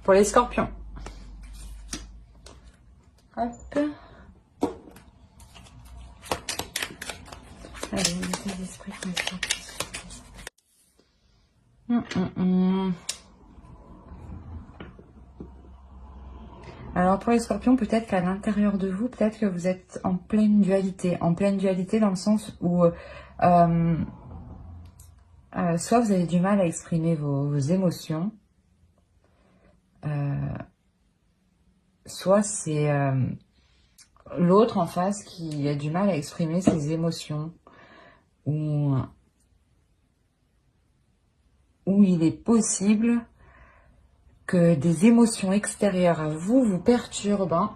Pour les scorpions. Hop. Allez, les esprits pour les scorpions. Alors pour les scorpions, peut-être qu'à l'intérieur de vous, peut-être que vous êtes en pleine dualité dans le sens où soit vous avez du mal à exprimer vos émotions, soit c'est l'autre en face qui a du mal à exprimer ses émotions, ou il est possible que des émotions extérieures à vous vous perturbent. Hein.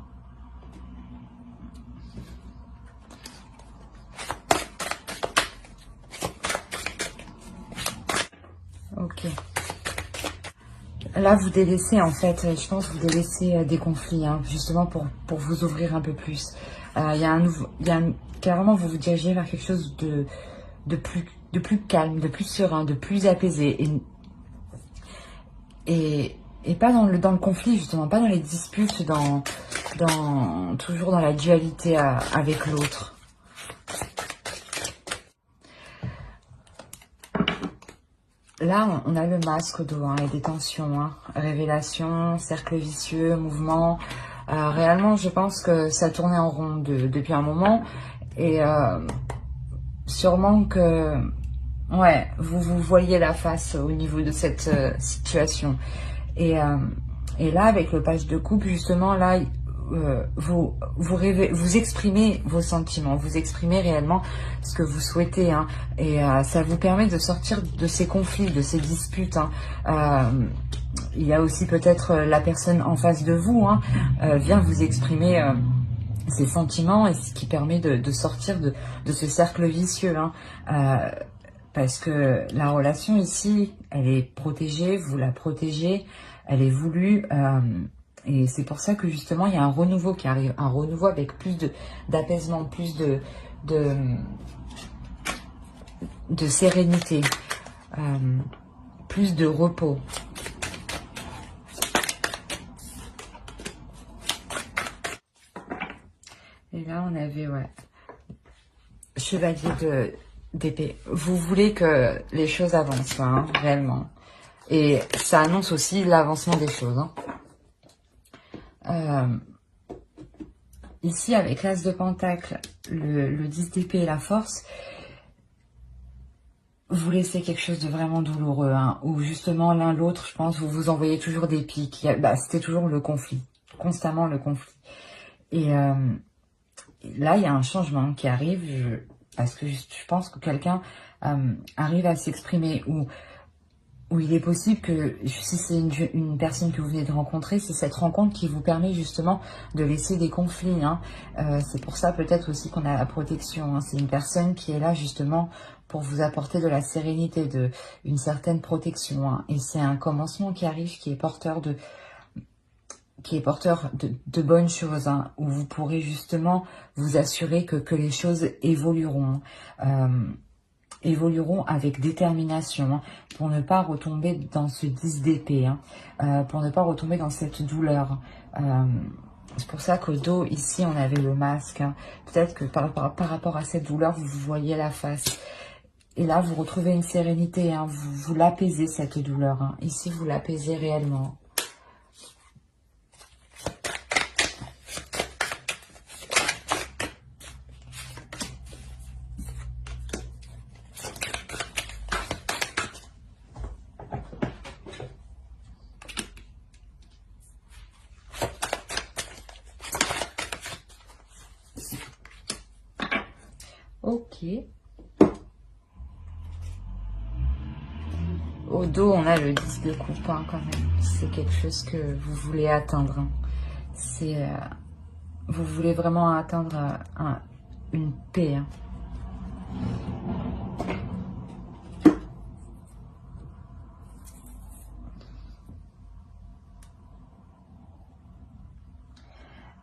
Ok. Là, vous délaissez, en fait, je pense, vous délaissez des conflits, hein, justement pour vous ouvrir un peu plus. Carrément, vous vous dirigez vers quelque chose de plus calme, de plus serein, de plus apaisé. Et pas dans le conflit, justement, pas dans les disputes, toujours dans la dualité avec l'autre. Là, on a le masque au dos, hein, et des tensions, hein, révélation, cercle vicieux, mouvement. Réellement, je pense que ça tournait en rond depuis un moment. Et sûrement que, ouais, vous voyez la face au niveau de cette situation. Et là, avec le page de coupe, justement, là, vous exprimez vos sentiments, vous exprimez réellement ce que vous souhaitez, hein, et ça vous permet de sortir de ces conflits, de ces disputes. Hein. Il y a aussi peut-être la personne en face de vous, hein, vient vous exprimer ses sentiments, et ce qui permet de sortir de ce cercle vicieux. Hein. Parce que la relation ici, elle est protégée, vous la protégez, elle est voulue, et c'est pour ça que justement il y a un renouveau qui arrive, un renouveau avec plus d'apaisement, plus de sérénité, plus de repos. Et là on avait, ouais, chevalier d'épée. Vous voulez que les choses avancent, hein, réellement. Et ça annonce aussi l'avancement des choses. Hein. Ici, avec l'As de Pentacle, le 10 d'épée et la force, vous laissez quelque chose de vraiment douloureux, hein, où justement l'un l'autre, je pense, vous vous envoyez toujours des pics. C'était toujours le conflit, constamment le conflit. Et là, il y a un changement qui arrive, parce que je pense que quelqu'un arrive à s'exprimer, où il est possible que, si c'est une personne que vous venez de rencontrer, c'est cette rencontre qui vous permet justement de laisser des conflits. Hein. C'est pour ça peut-être aussi qu'on a la protection. Hein. C'est une personne qui est là justement pour vous apporter de la sérénité, une certaine protection. Hein. Et c'est un commencement qui arrive, qui est porteur de bonnes choses, hein, où vous pourrez justement vous assurer que les choses évolueront. Évolueront avec détermination, hein, pour ne pas retomber dans ce 10 d'épée, hein, pour ne pas retomber dans cette douleur. C'est pour ça qu'au dos, ici, on avait le masque. Hein. Peut-être que par rapport à cette douleur, vous voyez la face. Et là, vous retrouvez une sérénité, hein, vous l'apaisez, cette douleur. Hein. Ici, vous l'apaisez réellement. Ok. Au dos, on a le 10 de coupe, hein, quand même. C'est quelque chose que vous voulez atteindre. Hein. C'est, vous voulez vraiment atteindre une paix. Hein.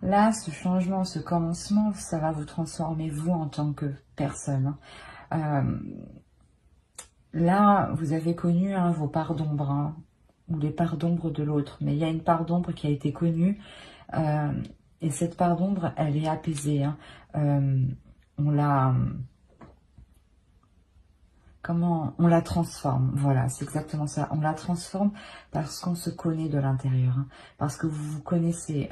Là, ce changement, ce commencement, ça va vous transformer vous en tant que personne. Hein. Là, vous avez connu, hein, vos parts d'ombre. Hein. ou les parts d'ombre de l'autre. Mais il y a une part d'ombre qui a été connue. Et cette part d'ombre, elle est apaisée. Hein. On la... On la transforme, voilà, c'est exactement ça. On la transforme parce qu'on se connaît de l'intérieur, hein, parce que vous vous connaissez.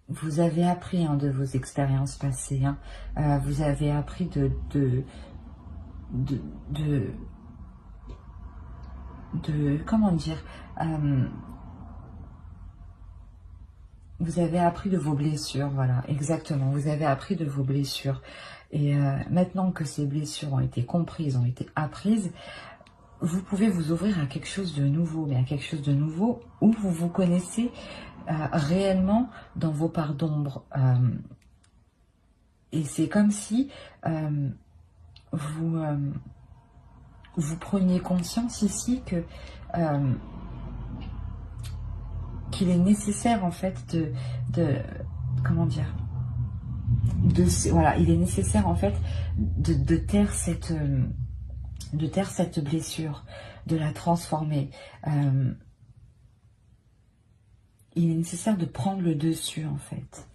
Vous avez appris de vos expériences passées. Hein, vous avez appris comment dire, vous avez appris de vos blessures, voilà, exactement. Vous avez appris de vos blessures. Et maintenant que ces blessures ont été comprises, ont été apprises, vous pouvez vous ouvrir à quelque chose de nouveau, mais à quelque chose de nouveau où vous vous connaissez réellement dans vos parts d'ombre. Et c'est comme si vous preniez conscience ici que qu'il est nécessaire en fait comment dire, voilà, il est nécessaire en fait de taire cette blessure, de la transformer. Il est nécessaire de prendre le dessus en fait.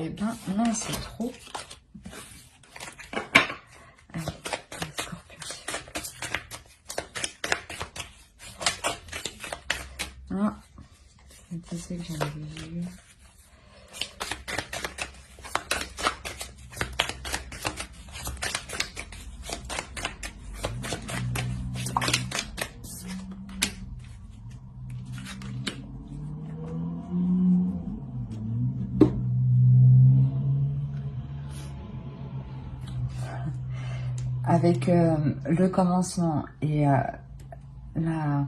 Eh ben non, c'est trop. Allez, les scorpions. Ah, c'est ce que j'en avais vu. Avec le commencement et la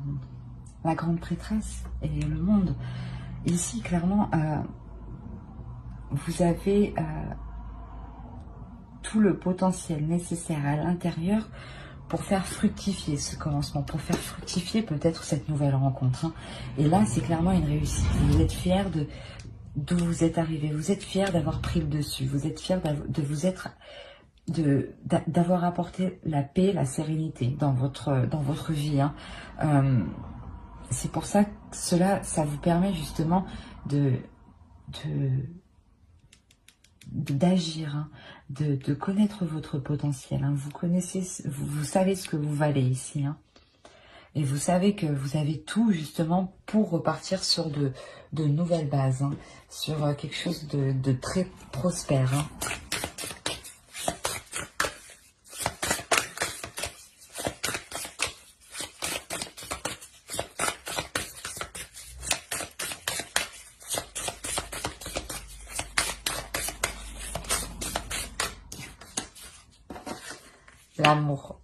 grande prêtresse et le monde, ici clairement vous avez tout le potentiel nécessaire à l'intérieur pour faire fructifier ce commencement, pour faire fructifier peut-être cette nouvelle rencontre. Hein. Et là, c'est clairement une réussite. Vous êtes fiers d'où vous êtes arrivé, vous êtes fiers d'avoir pris le dessus, vous êtes fiers d'avoir apporté la paix, la sérénité dans votre vie. Hein. C'est pour ça que ça vous permet justement d'agir, hein, de connaître votre potentiel. Hein. Vous savez ce que vous valez ici. Hein. Et vous savez que vous avez tout justement pour repartir sur de nouvelles bases, hein, sur quelque chose de très prospère. Hein. L'amour.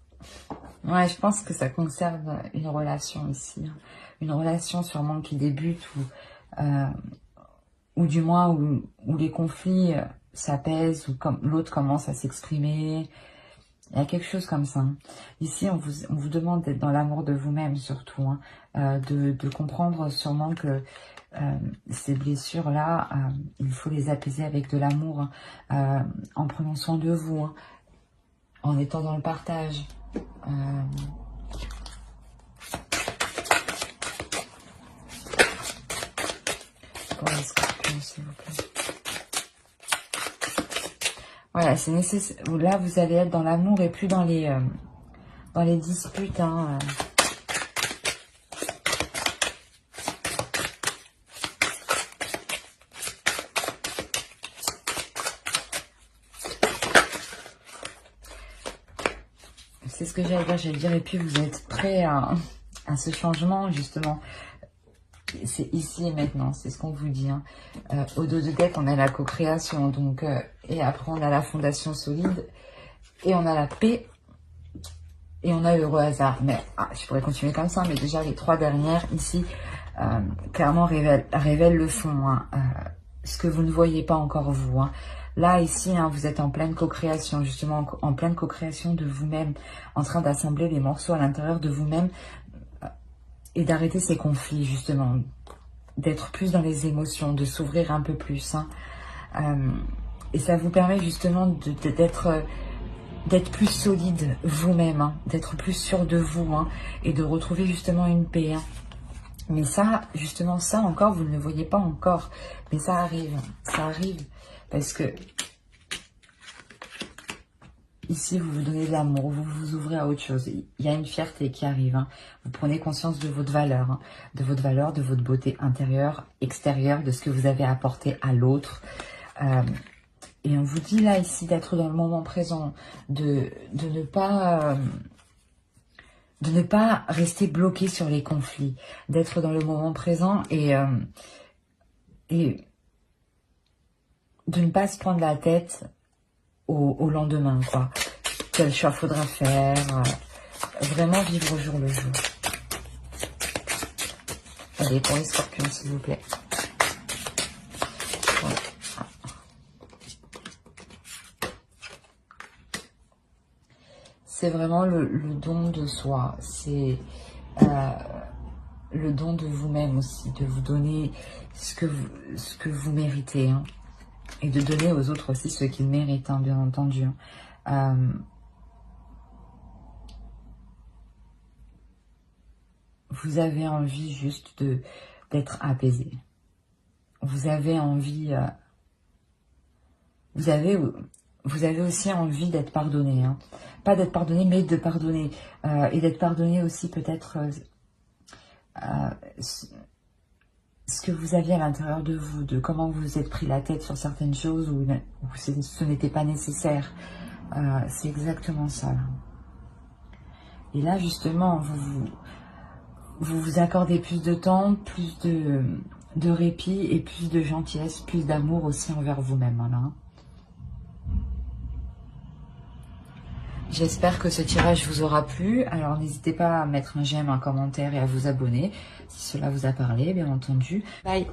Ouais, je pense que ça concerne une relation ici. Hein. Une relation sûrement qui débute ou du moins où les conflits s'apaisent, ou comme l'autre commence à s'exprimer. Il y a quelque chose comme ça. Hein. Ici, on vous demande d'être dans l'amour de vous-même surtout. Hein. De comprendre sûrement que ces blessures-là, il faut les apaiser avec de l'amour. Hein. En prenant soin de vous. Hein. En étant dans le partage. Pour les scorpions, s'il vous plaît. Voilà, c'est nécessaire. Là, vous allez être dans l'amour et plus dans les disputes. Hein. C'est ce que j'allais dire, et puis vous êtes prêts à ce changement, justement. C'est ici et maintenant, c'est ce qu'on vous dit. Hein. Au dos de deck, on a la co-création, donc, et après on a la fondation solide, et on a la paix, et on a heureux hasard. Mais je pourrais continuer comme ça, mais déjà les trois dernières, ici, clairement révèlent le fond, hein, ce que vous ne voyez pas encore vous. Hein. Là, ici, hein, vous êtes en pleine co-création, justement, en pleine co-création de vous-même, en train d'assembler des morceaux à l'intérieur de vous-même et d'arrêter ces conflits, justement, d'être plus dans les émotions, de s'ouvrir un peu plus. Hein. Et ça vous permet justement d'être plus solide vous-même, hein, d'être plus sûr de vous, hein, et de retrouver justement une paix. Hein. Mais ça, justement, ça encore, vous ne le voyez pas encore. Mais ça arrive parce que ici, vous vous donnez de l'amour, vous vous ouvrez à autre chose. Il y a une fierté qui arrive. Hein. Vous prenez conscience de votre valeur, hein, de votre beauté intérieure, extérieure, de ce que vous avez apporté à l'autre. Et on vous dit là, ici, d'être dans le moment présent, de ne pas rester bloqué sur les conflits, d'être dans le moment présent et de ne pas se prendre la tête au lendemain, quoi. Quel choix faudra faire, vraiment vivre au jour le jour. Allez, pour les scorpions, s'il vous plaît. C'est vraiment le don de soi, c'est le don de vous-même aussi, de vous donner ce que vous méritez, hein, et de donner aux autres aussi ce qu'ils méritent, hein, bien entendu. Vous avez envie juste d'être apaisé. Vous avez envie... Vous avez aussi envie d'être pardonné. Hein. Pas d'être pardonné, mais de pardonner. Et d'être pardonné aussi peut-être ce que vous aviez à l'intérieur de vous, de comment vous vous êtes pris la tête sur certaines choses où ce n'était pas nécessaire. C'est exactement ça. Là. Et là, justement, vous vous accordez plus de temps, plus de répit et plus de gentillesse, plus d'amour aussi envers vous-même. Hein. J'espère que ce tirage vous aura plu. Alors, n'hésitez pas à mettre un j'aime, un commentaire et à vous abonner si cela vous a parlé, bien entendu. Bye!